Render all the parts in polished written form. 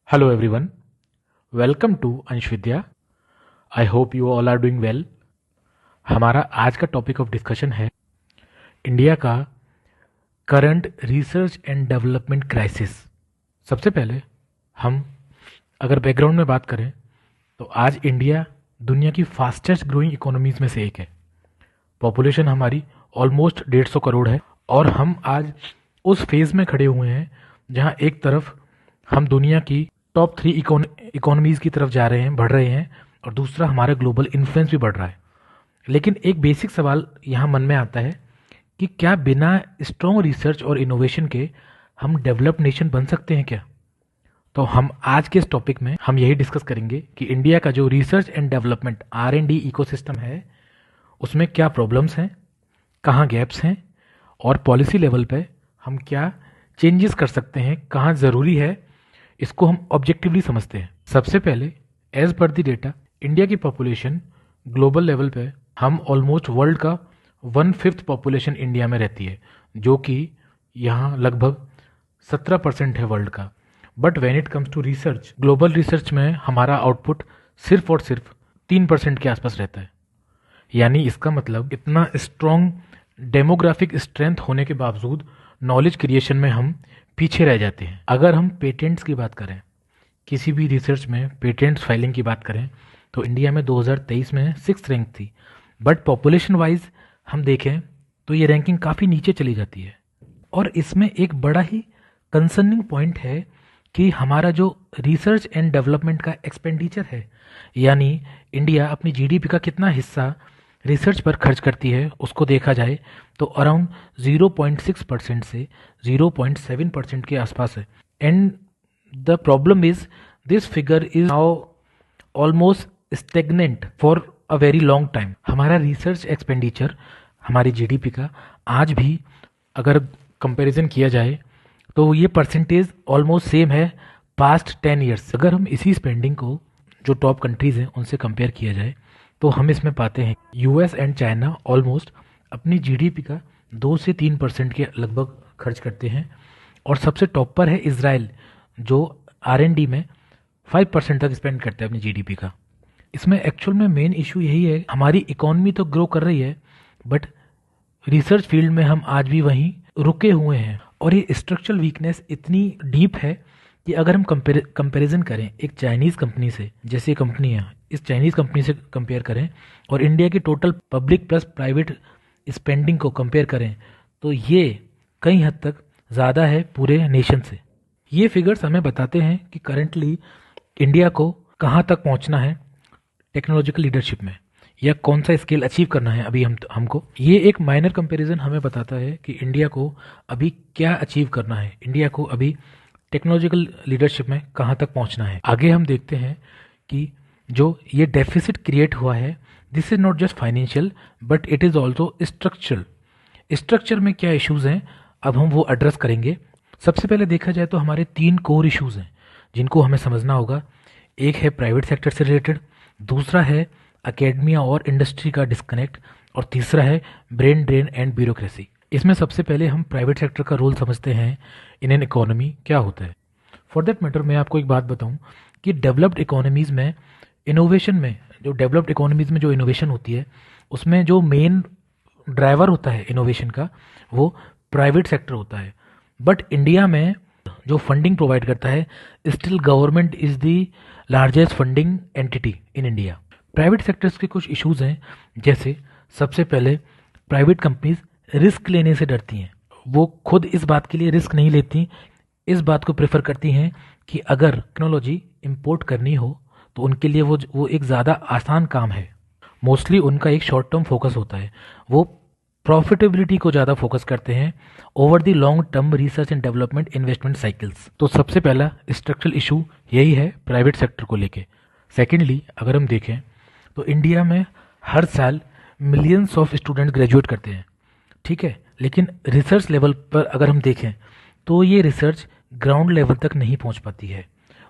Hello everyone, welcome to Ansh Vidya. I hope you all are doing well. हमारा आज का topic of discussion है India का current research and development crisis. सबसे पहले हम अगर बैकग्राउंड में बात करें तो आज इंडिया दुनिया की फास्टेस्ट ग्रोइंग इकोनॉमीज में से एक है। पॉपुलेशन हमारी ऑलमोस्ट 150 करोड़ है और हम आज उस फेज़ में खड़े हुए हैं जहां एक तरफ हम दुनिया की टॉप 3 इकोनॉमीज़ की तरफ जा रहे हैं, बढ़ रहे हैं, और दूसरा हमारा ग्लोबल इन्फ्लुएंस भी बढ़ रहा है। लेकिन एक बेसिक सवाल यहाँ मन में आता है कि क्या बिना स्ट्रॉन्ग रिसर्च और इनोवेशन के हम डेवलप्ड नेशन बन सकते हैं क्या? तो हम आज के इस टॉपिक में हम यही डिस्कस करेंगे कि इंडिया का जो research and development R&D ecosystem है उसमें क्या प्रॉब्लम्स हैं, कहाँ गैप्स हैं, और पॉलिसी लेवल पे हम क्या चेंजेस कर सकते हैं, कहाँ ज़रूरी है, इसको हम ऑब्जेक्टिवली समझते हैं। सबसे पहले as per the data India की पॉपुलेशन ग्लोबल लेवल पे हम ऑलमोस्ट वर्ल्ड का 1/5 पॉपुलेशन इंडिया में रहती है, जो कि यहाँ लगभग 17% है वर्ल्ड का। But when it comes to research, global research में हमारा आउटपुट सिर्फ और सिर्फ 3% के आसपास रहता है। यानी इसका मतलब इतना स्ट्रॉन्ग डेमोग्राफिक स्ट्रेंथ होने के बावजूद नॉलेज क्रिएशन में हम पीछे रह जाते हैं। अगर हम पेटेंट्स की बात करें, किसी भी रिसर्च में पेटेंट्स फाइलिंग की बात करें, तो इंडिया में 2023 में 6th रैंक थी। बट पॉपुलेशन वाइज हम देखें तो ये रैंकिंग काफ़ी नीचे चली जाती है। और इसमें एक बड़ा ही कंसर्निंग पॉइंट है कि हमारा जो रिसर्च एंड डेवलपमेंट का एक्सपेंडिचर है, यानी इंडिया अपनी जीडीपी का कितना हिस्सा रिसर्च पर खर्च करती है, उसको देखा जाए तो अराउंड 0.6% से 0.7% के आसपास है। And the problem is this figure is now almost stagnant for a very long time. हमारा रिसर्च एक्सपेंडिचर हमारी जीडीपी का आज भी अगर कंपैरिजन किया जाए तो ये परसेंटेज ऑलमोस्ट सेम है पास्ट 10 ईयर्स। अगर हम इसी स्पेंडिंग को जो टॉप कंट्रीज़ हैं उनसे कंपेयर किया जाए तो हम इसमें पाते हैं यूएस एंड चाइना ऑलमोस्ट अपनी जीडीपी का 2 से 3% के लगभग खर्च करते हैं, और सबसे टॉप पर है इजराइल जो R&D में 5% तक स्पेंड करता है अपनी जीडीपी का। इसमें एक्चुअल में मेन इशू यही है, हमारी इकोनॉमी तो ग्रो कर रही है बट रिसर्च फील्ड में हम आज भी वहीं रुके हुए हैं। और ये स्ट्रक्चरल वीकनेस इतनी डीप है कि अगर हम कंपैरिजन करें एक चाइनीज़ कंपनी से, जैसे कंपनी है, इस चाइनीज़ कंपनी से कंपेयर करें और इंडिया की total public plus private spending को कंपेयर करें तो ये कई हद तक ज़्यादा है पूरे नेशन से। ये फिगर्स हमें बताते हैं कि करेंटली इंडिया को कहाँ तक पहुँचना है टेक्नोलॉजिकल लीडरशिप में, या कौन सा स्केल अचीव करना है अभी हमको। ये एक माइनर कंपैरिजन हमें बताता है कि इंडिया को अभी क्या अचीव करना है, इंडिया को अभी टेक्नोलॉजिकल लीडरशिप में कहाँ तक पहुँचना है। आगे हम देखते हैं कि जो ये डेफिसिट क्रिएट हुआ है, this is not just financial but it is also structural. Structure में क्या इश्यूज़ हैं अब हम वो एड्रेस करेंगे। सबसे पहले देखा जाए तो हमारे 3 कोर इश्यूज़ हैं जिनको हमें समझना होगा। एक है प्राइवेट सेक्टर से रिलेटेड, दूसरा है एकेडमिया और इंडस्ट्री का डिस्कनेक्ट, और तीसरा है ब्रेन ड्रेन एंड ब्यूरोक्रेसी। इसमें सबसे पहले हम प्राइवेट सेक्टर का रोल समझते हैं इन एन इकोनॉमी क्या होता है। फॉर दैट मैटर मैं आपको एक बात बताऊं कि डेवलप्ड इकोनॉमीज़ में इनोवेशन में, जो डेवलप्ड इकोनॉमीज़ में जो इनोवेशन होती है उसमें जो मेन ड्राइवर होता है इनोवेशन का वो प्राइवेट सेक्टर होता है। बट इंडिया में जो फंडिंग प्रोवाइड करता है, still government is the largest funding entity in India. Private sectors के कुछ इश्यूज़ हैं, जैसे सबसे पहले प्राइवेट कंपनीज रिस्क लेने से डरती हैं। वो खुद इस बात के लिए रिस्क नहीं लेती, इस बात को प्रेफर करती हैं कि अगर टेक्नोलॉजी इंपोर्ट करनी हो तो उनके लिए वो एक ज़्यादा आसान काम है। मोस्टली उनका एक शॉर्ट टर्म फोकस होता है, वो प्रॉफिटेबिलिटी को ज़्यादा फोकस करते हैं over the long term research and development investment cycles. तो सबसे पहला स्ट्रक्चरल इशू यही है प्राइवेट सेक्टर को लेके। सेकेंडली अगर हम देखें तो इंडिया में हर साल मिलियंस ऑफ स्टूडेंट ग्रेजुएट करते हैं, ठीक है, लेकिन रिसर्च लेवल पर अगर हम देखें तो ये रिसर्च ग्राउंड लेवल तक नहीं पहुंच पाती है।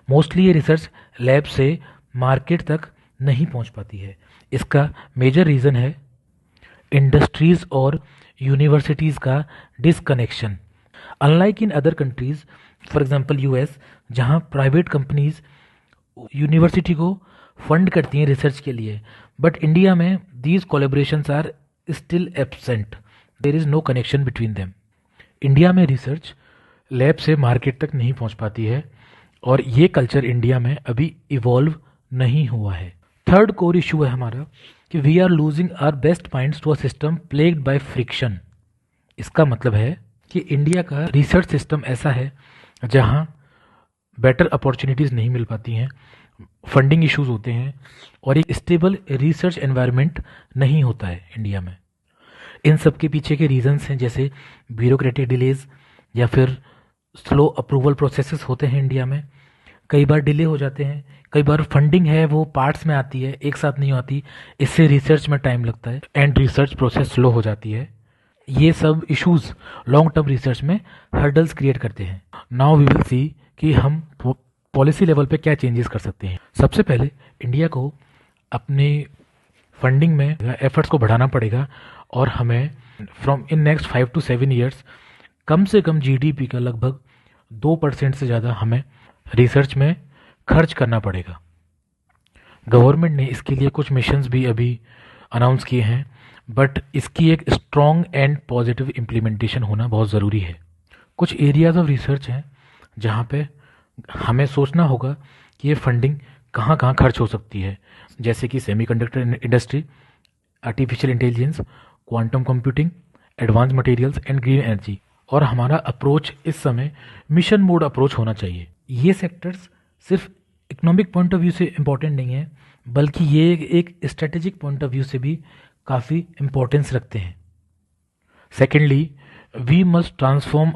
मोस्टली ये रिसर्च लैब से मार्केट तक नहीं पहुंच पाती है। इसका मेजर रीज़न है इंडस्ट्रीज़ और यूनिवर्सिटीज़ का disconnection. Unlike in other countries for example US, जहां प्राइवेट कंपनीज यूनिवर्सिटी को फंड करती हैं रिसर्च के लिए, बट इंडिया में these collaborations are still absent, there is no connection between them. India में रिसर्च लैब से मार्केट तक नहीं पहुंच पाती है और ये कल्चर इंडिया में अभी इवॉल्व नहीं हुआ है। थर्ड कोर इशू है हमारा कि we are losing our best minds to a system plagued by friction. इसका मतलब है कि इंडिया का रिसर्च सिस्टम ऐसा है जहां बेटर अपॉर्चुनिटीज़ नहीं मिल पाती हैं, फंडिंग इश्यूज होते हैं और एक स्टेबल रिसर्च एनवायरनमेंट नहीं होता है इंडिया में। इन सब के पीछे के रीजंस हैं, जैसे ब्यूरोक्रेटिक डिलेज या फिर स्लो अप्रूवल प्रोसेसेस होते हैं इंडिया में, कई बार डिले हो जाते हैं, कई बार फंडिंग है वो पार्ट्स में आती है, एक साथ नहीं आती, इससे रिसर्च में टाइम लगता है एंड रिसर्च प्रोसेस स्लो हो जाती है। ये सब इश्यूज लॉन्ग टर्म रिसर्च में हर्डल्स क्रिएट करते हैं। नाउ वी विल सी कि हम पॉलिसी लेवल पे क्या चेंजेस कर सकते हैं। सबसे पहले इंडिया को अपने फंडिंग में एफर्ट्स को बढ़ाना पड़ेगा और हमें from in next 5 to 7 years कम से कम जीडीपी का लगभग 2% से ज़्यादा हमें रिसर्च में खर्च करना पड़ेगा। गवर्नमेंट ने इसके लिए कुछ मिशंस भी अभी अनाउंस किए हैं, बट इसकी एक स्ट्रॉन्ग एंड पॉजिटिव इम्प्लीमेंटेशन होना बहुत ज़रूरी है। कुछ एरियाज ऑफ रिसर्च हैं जहाँ पे हमें सोचना होगा कि ये फंडिंग कहाँ कहाँ खर्च हो सकती है, जैसे कि semiconductor industry, artificial intelligence, quantum computing, advance materials and green energy. और हमारा अप्रोच इस समय मिशन मोड अप्रोच होना चाहिए। ये सेक्टर्स सिर्फ इकोनॉमिक पॉइंट ऑफ व्यू से इम्पॉर्टेंट नहीं है, बल्कि ये एक स्ट्रेटेजिक पॉइंट ऑफ व्यू से भी काफ़ी इम्पोर्टेंस रखते हैं। Secondly, we must transform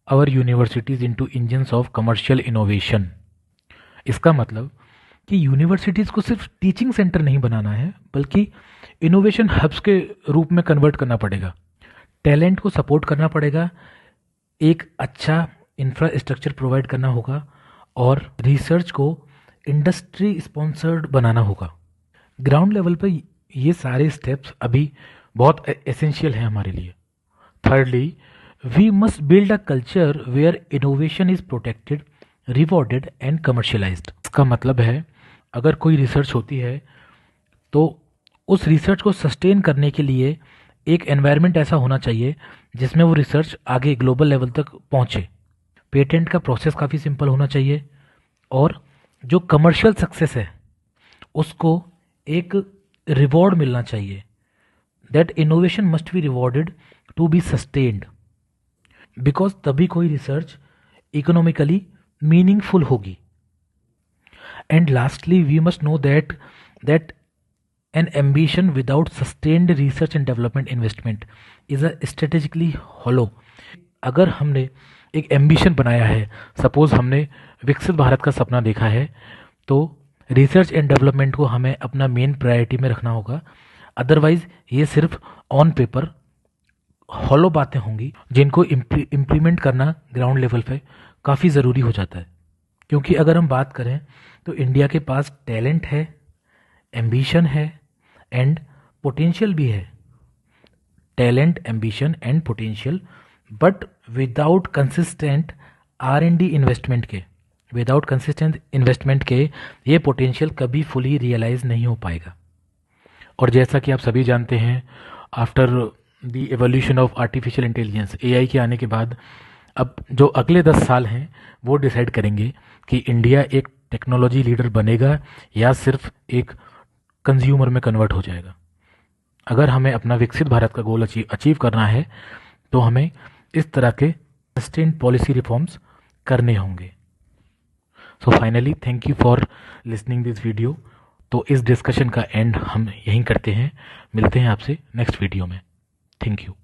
our universities into engines of commercial innovation. इसका मतलब कि यूनिवर्सिटीज़ को सिर्फ टीचिंग सेंटर नहीं बनाना है, बल्कि इनोवेशन हब्स के रूप में कन्वर्ट करना पड़ेगा। टैलेंट को सपोर्ट करना पड़ेगा, एक अच्छा इंफ्रास्ट्रक्चर प्रोवाइड करना होगा और रिसर्च को इंडस्ट्री स्पॉन्सर्ड बनाना होगा। ग्राउंड लेवल पर ये सारे स्टेप्स अभी बहुत एसेंशियल हैं हमारे लिए। Thirdly, we must build a culture where innovation is protected, rewarded and commercialised. इसका मतलब है अगर कोई रिसर्च होती है तो उस रिसर्च को सस्टेन करने के लिए एक एनवायरनमेंट ऐसा होना चाहिए जिसमें वो रिसर्च आगे ग्लोबल लेवल तक पहुंचे। पेटेंट का प्रोसेस काफ़ी सिंपल होना चाहिए और जो कमर्शियल सक्सेस है उसको एक रिवॉर्ड मिलना चाहिए। That innovation must be rewarded to be sustained, because तभी कोई रिसर्च इकोनॉमिकली मीनिंगफुल होगी। And lastly, we must know that an ambition without sustained research and development investment is a strategically hollow। अगर हमने एक ambition बनाया है, suppose हमने विकसित भारत का सपना देखा है, तो रिसर्च एंड डेवलपमेंट को हमें अपना मेन प्रायोरिटी में रखना होगा। अदरवाइज ये सिर्फ ऑन पेपर हॉलो बातें होंगी जिनको इम्प्लीमेंट करना ग्राउंड लेवल पे काफ़ी ज़रूरी हो जाता है। क्योंकि अगर हम बात करें तो इंडिया के पास टैलेंट है, एम्बिशन है एंड पोटेंशियल भी है। Talent, ambition and potential, but without consistent R&D investment के, विदाउट कंसिस्टेंट इन्वेस्टमेंट के ये पोटेंशियल कभी फुली रियलाइज नहीं हो पाएगा। और जैसा कि आप सभी जानते हैं, after the evolution of artificial intelligence, AI के आने के बाद अब जो अगले 10 साल हैं वो डिसाइड करेंगे कि इंडिया एक टेक्नोलॉजी लीडर बनेगा या सिर्फ एक कंज्यूमर में कन्वर्ट हो जाएगा। अगर हमें अपना विकसित भारत का गोल अचीव करना है तो हमें इस तरह के सस्टेन्ड पॉलिसी रिफॉर्म्स करने होंगे। So finally, thank you for listening this video. तो इस डिस्कशन का एंड हम यहीं करते हैं, मिलते हैं आपसे नेक्स्ट वीडियो में। Thank you.